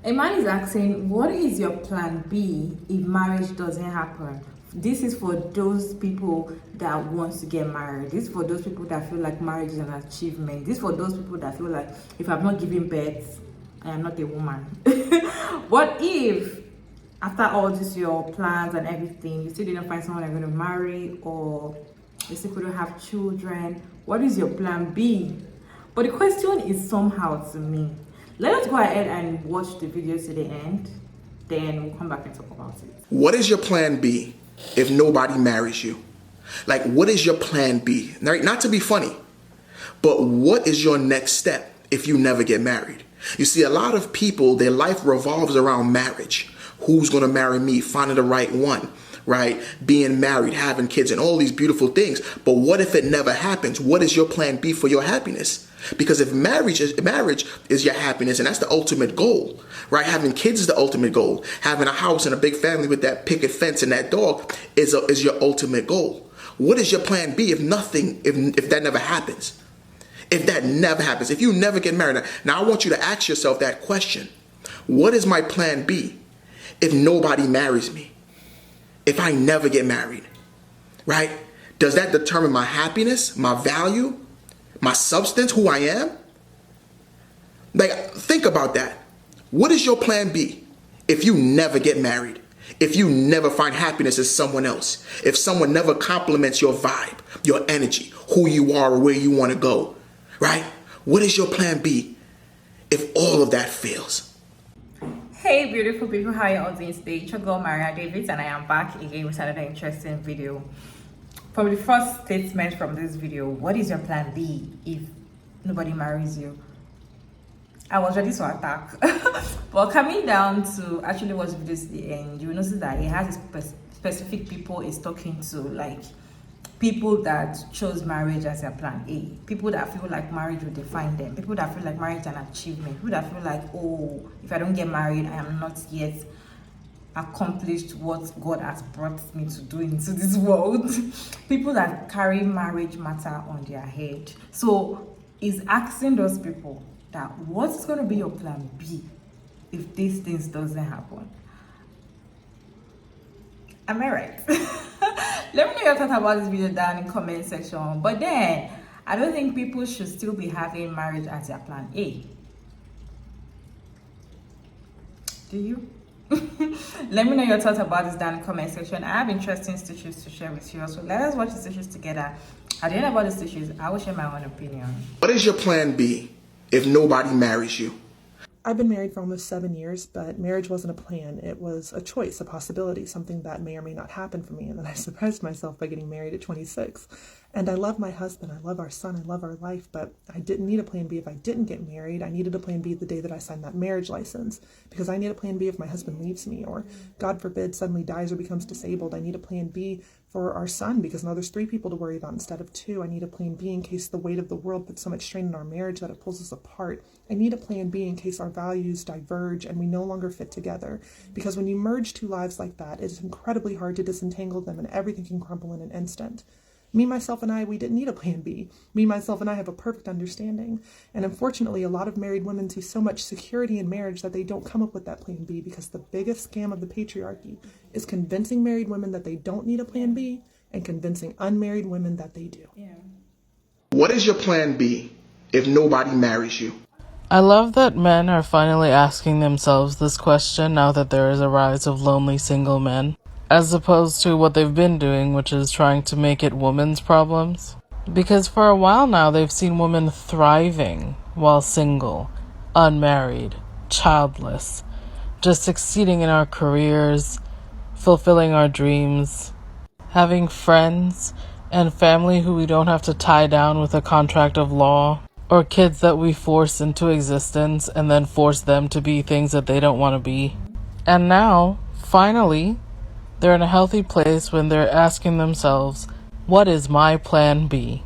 A man is asking, what is your plan B if marriage doesn't happen? This is for those people that want to get married. This is for those people that feel like marriage is an achievement. This is for those people that feel like if I'm not giving birth, I am not a woman. What if after all this your plans and everything, you still didn't find someone you're going to marry, or you still couldn't have children? What is your plan B? But the question is somehow to me. Let us go ahead and watch the video to the end, then we'll come back and talk about it. What is your plan B if nobody marries you? Like, what is your plan B? Not to be funny, but what is your next step if you never get married? You see, a lot of people, their life revolves around marriage. Who's going to marry me? Finding the right one, right? Being married, having kids, and all these beautiful things. But what if it never happens? What is your plan B for your happiness? Because if marriage is your happiness, and that's the ultimate goal, right? Having kids is the ultimate goal. Having a house and a big family with that picket fence and that dog is your ultimate goal. What is your plan B if that never happens? If that never happens, if you never get married. Now I want you to ask yourself that question. What is my plan B if nobody marries me? If I never get married, right? Does that determine my happiness, my value, my substance, who I am? Like, think about that. What is your plan B if you never get married? If you never find happiness in someone else? If someone never compliments your vibe, your energy, who you are or where you want to go, right? What is your plan B if all of that fails? Hey beautiful people, how are you all doing today? It's your girl Maria Davis, and I am back again with another interesting video. From the first statement from this video, what is your plan B if nobody marries you? I was ready to attack. But coming down to actually watch videos to the end, you will notice that it has specific people it's talking to, like people that chose marriage as their plan A, people that feel like marriage will define them, people that feel like marriage is an achievement, people that feel like, oh, if I don't get married, I am not yet accomplished what God has brought me to do into this world. People that carry marriage matter on their head. So he's asking those people that, what's going to be your plan B if these things doesn't happen? Am I right? Let me know your thoughts about this video down in the comment section. But then I don't think people should still be having marriage as their plan A. Do you? Let me know your thoughts about this down in the comment section. I have interesting stitches to share with you, so let us watch the stitches together. At the end of all the stitches, I will share my own opinion. What is your plan B if nobody marries you? I've been married for almost 7 years, but marriage wasn't a plan. It was a choice, a possibility, something that may or may not happen for me. And then I surprised myself by getting married at 26. And I love my husband, I love our son, I love our life, but I didn't need a plan B if I didn't get married. I needed a plan B the day that I signed that marriage license, because I need a plan B if my husband leaves me, or God forbid suddenly dies or becomes disabled. I need a plan B for our son, because now there's 3 people to worry about instead of 2. I need a plan B in case the weight of the world puts so much strain on our marriage that it pulls us apart. I need a plan B in case our values diverge and we no longer fit together, because when you merge 2 lives like that, it is incredibly hard to disentangle them, and everything can crumble in an instant. Me, myself, and I, we didn't need a plan B. Me, myself, and I have a perfect understanding. And unfortunately, a lot of married women see so much security in marriage that they don't come up with that plan B, because the biggest scam of the patriarchy is convincing married women that they don't need a plan B and convincing unmarried women that they do. Yeah. What is your plan B if nobody marries you? I love that men are finally asking themselves this question now that there is a rise of lonely single men, as opposed to what they've been doing, which is trying to make it women's problems. Because for a while now, they've seen women thriving while single, unmarried, childless, just succeeding in our careers, fulfilling our dreams, having friends and family who we don't have to tie down with a contract of law, or kids that we force into existence and then force them to be things that they don't want to be. And now, finally, they're in a healthy place when they're asking themselves, what is my plan B?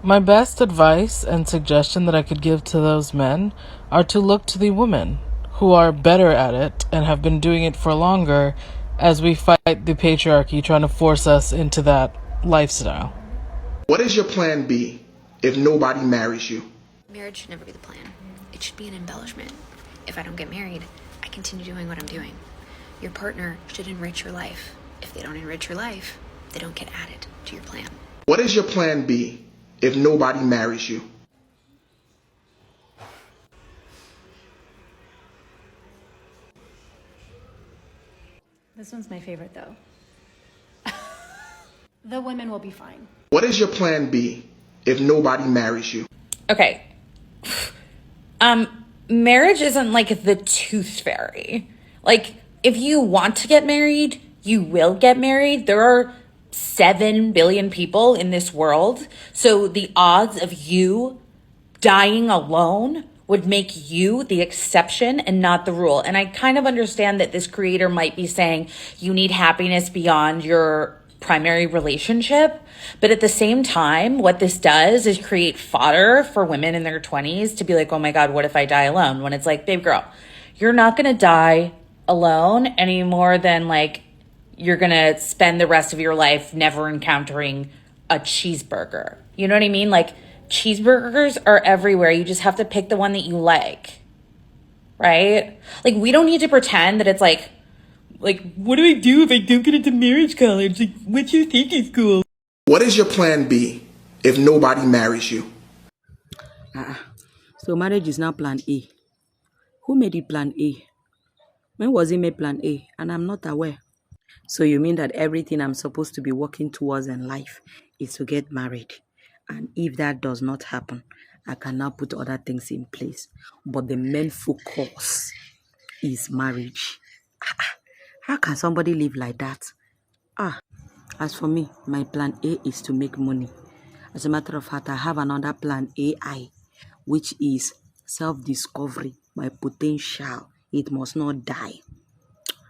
My best advice and suggestion that I could give to those men are to look to the women who are better at it and have been doing it for longer, as we fight the patriarchy trying to force us into that lifestyle. What is your plan B if nobody marries you? Marriage should never be the plan. It should be an embellishment. If I don't get married, I continue doing what I'm doing. Your partner should enrich your life. If they don't enrich your life, they don't get added to your plan. What is your plan B if nobody marries you? This one's my favorite though. The women will be fine. What is your plan B if nobody marries you? Okay. Marriage isn't like the tooth fairy. Like, if you want to get married, you will get married. There are 7 billion people in this world. So the odds of you dying alone would make you the exception and not the rule. And I kind of understand that this creator might be saying you need happiness beyond your primary relationship. But at the same time, what this does is create fodder for women in their 20s to be like, oh my God, what if I die alone? When it's like, babe girl, you're not going to die alone any more than like you're going to spend the rest of your life never encountering a cheeseburger. You know what I mean? Like, cheeseburgers are everywhere. You just have to pick the one that you like, right? Like, we don't need to pretend that it's like, what do I do if I don't get into marriage college? Like, what do you think is cool? What is your plan B if nobody marries you? So marriage is now plan A. Who made it plan A? When was it made plan A? And I'm not aware. So you mean that everything I'm supposed to be working towards in life is to get married? And if that does not happen, I can now put other things in place. But the main focus is marriage. How can somebody live like that? As for me, my plan A is to make money. As a matter of fact, I have another plan AI, which is self-discovery, my potential. It must not die.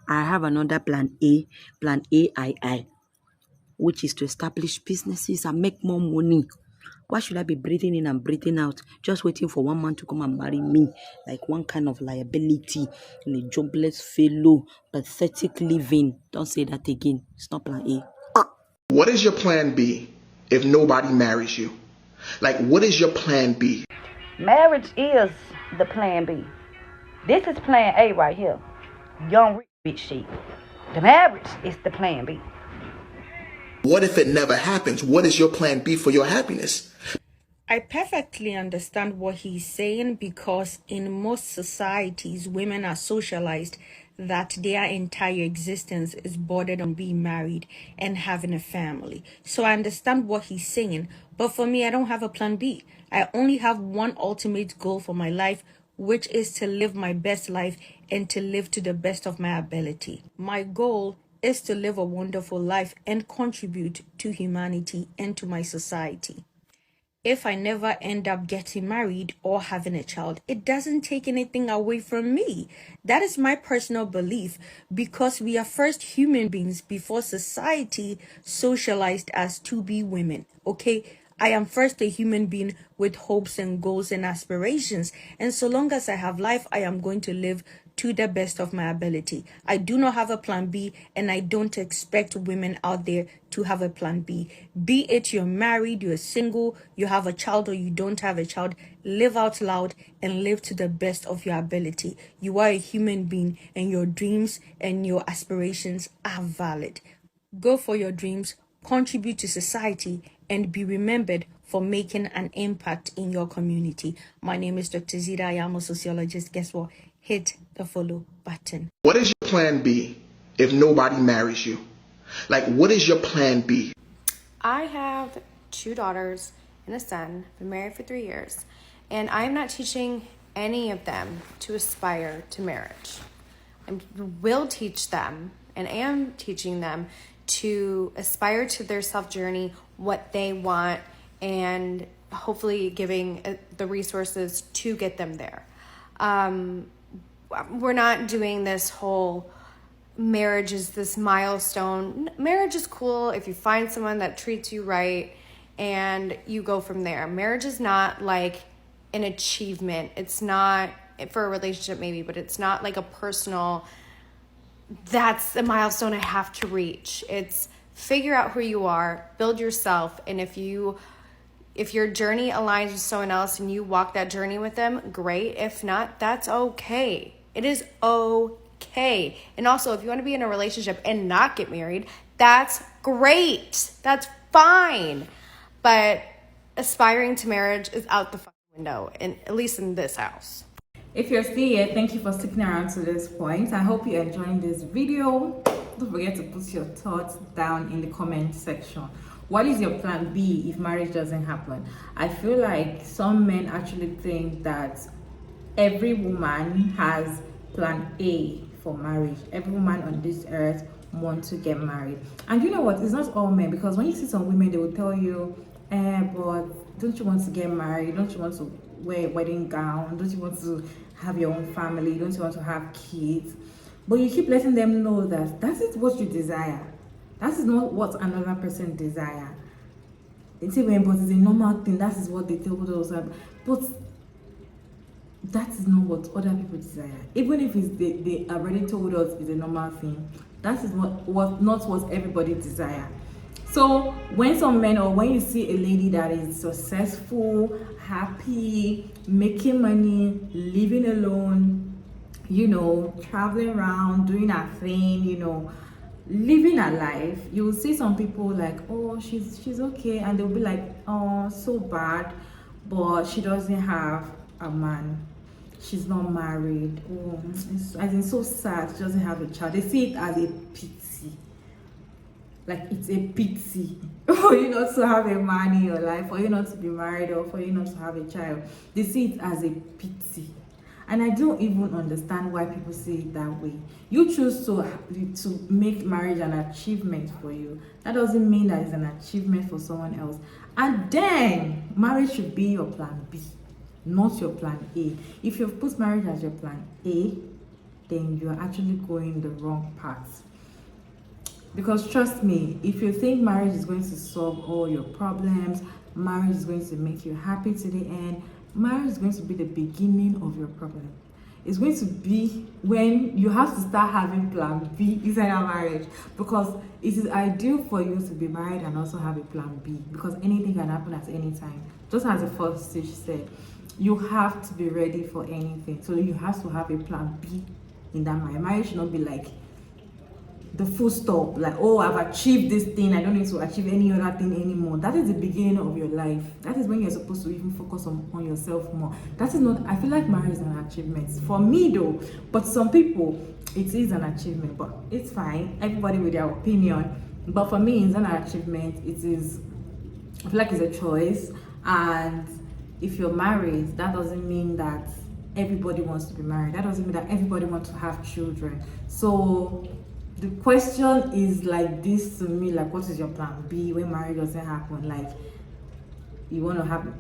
I have another plan A, plan AII, which is to establish businesses and make more money. Why should I be breathing in and breathing out, just waiting for one man to come and marry me, like one kind of liability and a jobless fellow, pathetic living? Don't say that again. It's not plan A. What is your plan B if nobody marries you? Like, what is your plan B? Marriage is the plan B. This is plan A right here. Young rich shit. The marriage is the plan B. What if it never happens? What is your plan B for your happiness? I perfectly understand what he's saying, because in most societies, women are socialized that their entire existence is bordered on being married and having a family. So I understand what he's saying, but for me, I don't have a plan B. I only have one ultimate goal for my life, which is to live my best life and to live to the best of my ability. My goal is to live a wonderful life and contribute to humanity and to my society. If I never end up getting married or having a child, it doesn't take anything away from me. That is my personal belief, because we are first human beings before society socialized us to be women. Okay, I am first a human being with hopes and goals and aspirations. And so long as I have life, I am going to live to the best of my ability. I do not have a plan B, and I don't expect women out there to have a plan B. Be it you're married, you're single, you have a child, or you don't have a child, live out loud and live to the best of your ability. You are a human being, and your dreams and your aspirations are valid. Go for your dreams, contribute to society, and be remembered for making an impact in your community. My name is Dr. Zida. I am a sociologist. Guess what? Hit the follow button. What is your plan B if nobody marries you? Like, what is your plan B? I have 2 daughters and a son, been married for 3 years, and I'm not teaching any of them to aspire to marriage. I will teach them, and am teaching them, to aspire to their self journey, what they want, and hopefully giving the resources to get them there. We're not doing this whole marriage is this milestone. Marriage is cool if you find someone that treats you right and you go from there. Marriage is not like an achievement. It's not for a relationship maybe, but it's not like a personal, that's a milestone I have to reach. It's figure out who you are, build yourself, and if your journey aligns with someone else and you walk that journey with them, great. If not, that's okay. It is okay. And also, if you want to be in a relationship and not get married, that's great. That's fine. But aspiring to marriage is out the fucking window, and at least in this house. If you're still here, thank you for sticking around to this point. I hope you're enjoying this video. Don't forget to put your thoughts down in the comment section. What is your plan B if marriage doesn't happen? I feel like some men actually think that every woman has plan A for marriage. Every woman on this earth wants to get married. And you know what? It's not all men, because when you see some women, they will tell you, but don't you want to get married? Don't you want to wear a wedding gown? Don't you want to have your own family? Don't you want to have kids? But you keep letting them know that that is what you desire. That is not what another person desire. They say, well, but it's a normal thing. That is what they told us. But that is not what other people desire. Even if it's they already told us it's a normal thing, that is not what everybody desire. So when some men, or when you see a lady that is successful, happy, making money, living alone, you know, traveling around, doing her thing, you know, living her life, you will see some people like, oh, she's okay, and they'll be like, oh, so bad, but she doesn't have a man, she's not married, oh, as in so sad, she doesn't have a child. They see it as a pity, like it's a pity for you not to have a man in your life, for you not to be married, or for you not to have a child. They see it as a pity. And I don't even understand why people say it that way. You choose to make marriage an achievement for you. That doesn't mean that it's an achievement for someone else. And then marriage should be your plan B, not your plan A. If you've put marriage as your plan A, then you're actually going the wrong path. Because trust me, if you think marriage is going to solve all your problems, marriage is going to make you happy to the end, marriage is going to be the beginning of your problem. It's going to be when you have to start having plan B inside our marriage, because it is ideal for you to be married and also have a plan B, because anything can happen at any time. Just as the first stage said, you have to be ready for anything. So you have to have a plan B in that marriage. Marriage should not be like the full stop, like, oh, I've achieved this thing, I don't need to achieve any other thing anymore. That is the beginning of your life. That is when you're supposed to even focus on yourself more. That is not, I feel like marriage is an achievement for me though, but some people it is an achievement, but it's fine, everybody with their opinion. But for me, it's an achievement. It is, I feel like it's a choice. And if you're married, that doesn't mean that everybody wants to be married. That doesn't mean that everybody wants to have children. So the question is like this to me, like, what is your plan B when marriage doesn't happen? Like, you want to have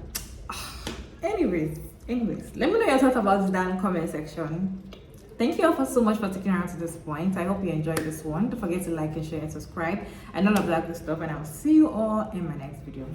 anyways, let me know your thoughts about this down in the comment section. Thank you all so much for sticking around to this point. I hope you enjoyed this one. Don't forget to like and share and subscribe and all of that good stuff, and I'll see you all in my next video.